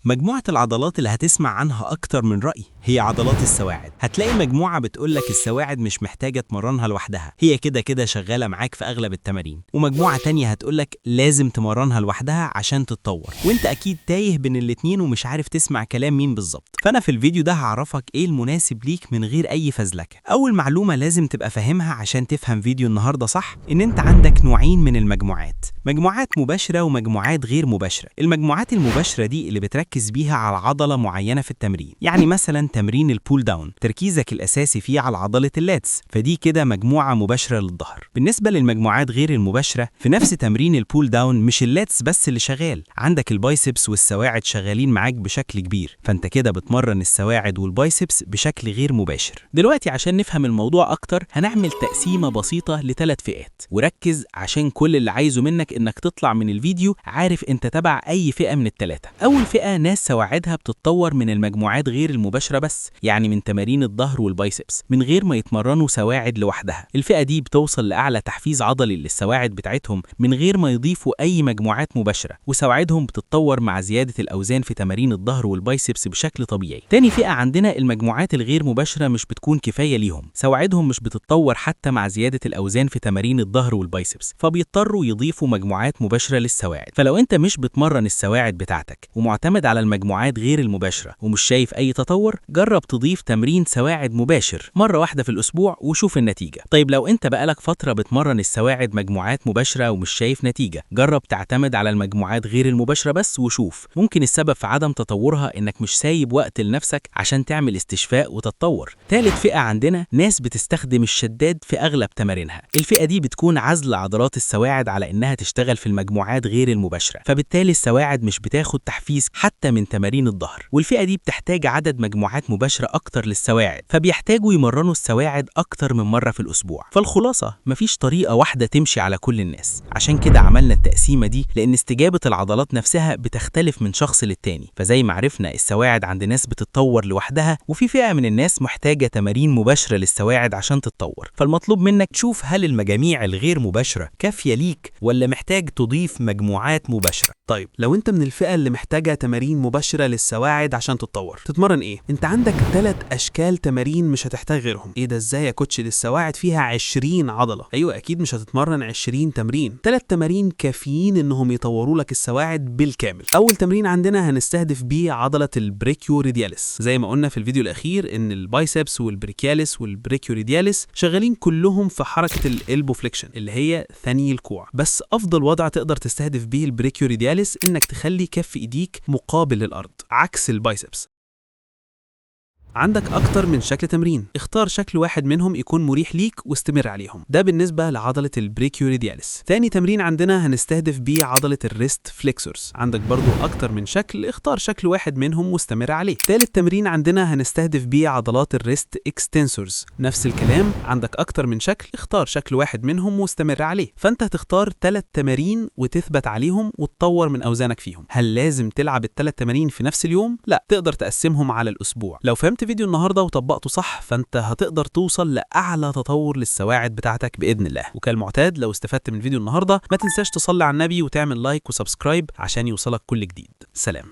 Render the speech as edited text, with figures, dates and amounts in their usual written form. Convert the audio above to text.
مجموعة العضلات اللي هتسمع عنها أكتر من رأي هي عضلات السواعد. هتلاقي مجموعة بتقولك السواعد مش محتاجة تمرنها لوحدها، هي كده كده شغالة معاك في أغلب التمارين، ومجموعة تانية هتقولك لازم تمرنها لوحدها عشان تتطور، وانت أكيد تايه بين الاتنين ومش عارف تسمع كلام مين بالظبط. فأنا في الفيديو ده هعرفك إيه المناسب ليك من غير أي فزلكة. أول معلومة لازم تبقى فاهمها عشان تفهم فيديو النهاردة صح، إن انت عندك نوعين من المجموعات، مجموعات مباشرة ومجموعات غير مباشرة. المجموعات المباشرة دي اللي بتركز بيها على عضلة معينة في التمرين، يعني مثلا تمرين البول داون تركيزك الأساسي فيه على عضلة اللاتس، فدي كده مجموعة مباشرة للظهر. بالنسبة للمجموعات غير المباشرة، في نفس تمرين البول داون مش اللاتس بس اللي شغال، عندك البايسبس والسواعد شغالين معاك بشكل كبير، فانت كده بتمرن السواعد والبايسبس بشكل غير مباشر. دلوقتي عشان نفهم الموضوع أكتر هنعمل تقسيمة بسيطة ل3 فئات، وركز عشان كل اللي عايزه منك إنك تطلع من الفيديو عارف انت تبع أي فئة من ال3. أول فئة ناس سواعدها بتتطور من المجموعات غير المباشرة بس، يعني من تمارين الظهر والبايسبس من غير ما يتمرنوا سواعد لوحدها. الفئة دي بتوصل لأعلى تحفيز عضلي للسواعد بتاعتهم من غير ما يضيفوا أي مجموعات مباشرة، وسواعدهم بتتطور مع زيادة الأوزان في تمارين الظهر والبايسبس بشكل طبيعي. تاني فئة عندنا المجموعات الغير مباشرة مش بتكون كفاية ليهم، سواعدهم مش بتتطور حتى مع زيادة الأوزان في تمارين الظهر والبايسبس، فبيضطروا يضيفوا مجموعات مباشرة للسواعد. فلو انت مش بتمرن السواعد بتاعتك ومعتمد على المجموعات غير المباشرة ومش شايف أي تطور، جرب تضيف تمرين سواعد مباشر مرة واحدة في الأسبوع وشوف النتيجة. طيب لو أنت بقالك فترة بتمرن السواعد مجموعات مباشرة ومش شايف نتيجة، جرب تعتمد على المجموعات غير المباشرة بس وشوف، ممكن السبب في عدم تطورها إنك مش سايب وقت لنفسك عشان تعمل استشفاء وتتطور. ثالث فئة عندنا ناس بتستخدم الشداد في أغلب تمارينها. الفئة دي بتكون عزل عضلات السواعد على إنها تشتغل في المجموعات غير المباشرة، فبالتالي السواعد مش بتاخد تحفيز حتى من تمارين الظهر. والفئة دي بتحتاج عدد مجموعات مباشرة أكتر للسواعد، فبيحتاجوا يمرنوا السواعد أكتر من مرة في الأسبوع. فالخلاصة مفيش طريقة واحدة تمشي على كل الناس، عشان كده عملنا التقسيمة دي، لأن استجابة العضلات نفسها بتختلف من شخص للتاني. فزي ما عرفنا السواعد عند ناس بتتطور لوحدها، وفي فئة من الناس محتاجة تمارين مباشرة للسواعد عشان تتطور. فالمطلوب منك تشوف هل المجاميع الغير مباشرة كافية ليك ولا محتاج تضيف مجموعات مباشرة. طيب لو انت من الفئة اللي محتاجة تمارين مباشرة للسواعد عشان تتطور، تتمرن ايه؟ انت عندك 3 اشكال تمارين مش هتحتاج غيرهم. ايه ده ازاي يا كوتش؟ دي السواعد فيها 20 عضلة. ايوه اكيد مش هتتمرن 20 تمرين. 3 تمارين كافيين انهم يطوروا لك السواعد بالكامل. اول تمرين عندنا هنستهدف بيه عضلة البريكيوريدياليس. زي ما قلنا في الفيديو الاخير ان البايسبس والبريكياليس والبريكيوريدياليس شغالين كلهم في حركة الالبو فليكشن اللي هي ثني الكوع، بس افضل وضع تقدر تستهدف بيه البريكيوريدياليس انك تخلي كف ايديك مقابل للارض عكس البايسبس. عندك أكتر من شكل تمرين، اختار شكل واحد منهم يكون مريح ليك واستمر عليهم. ده بالنسبة لعضلة البريكيوريدياليس. ثاني تمرين عندنا هنستهدف بيه عضلة الريست فليكسورز. عندك برضو أكتر من شكل، اختار شكل واحد منهم واستمر عليه. ثالث تمرين عندنا هنستهدف بيه عضلات الريست اكستنسورز. نفس الكلام، عندك أكتر من شكل، اختار شكل واحد منهم واستمر عليه. فأنت هتختار 3 تمارين وتثبت عليهم وتطور من أوزانك فيهم. هل لازم تلعب ال3 تمارين في نفس اليوم؟ لا، تقدر تقسمهم على الأسبوع. لو فهمت فيديو النهارده وطبقته صح، فانت هتقدر توصل لاعلى تطور للسواعد بتاعتك باذن الله. وكالمعتاد لو استفدت من فيديو النهارده ما تنساش تصلي على النبي وتعمل لايك وسبسكرايب عشان يوصلك كل جديد. سلام.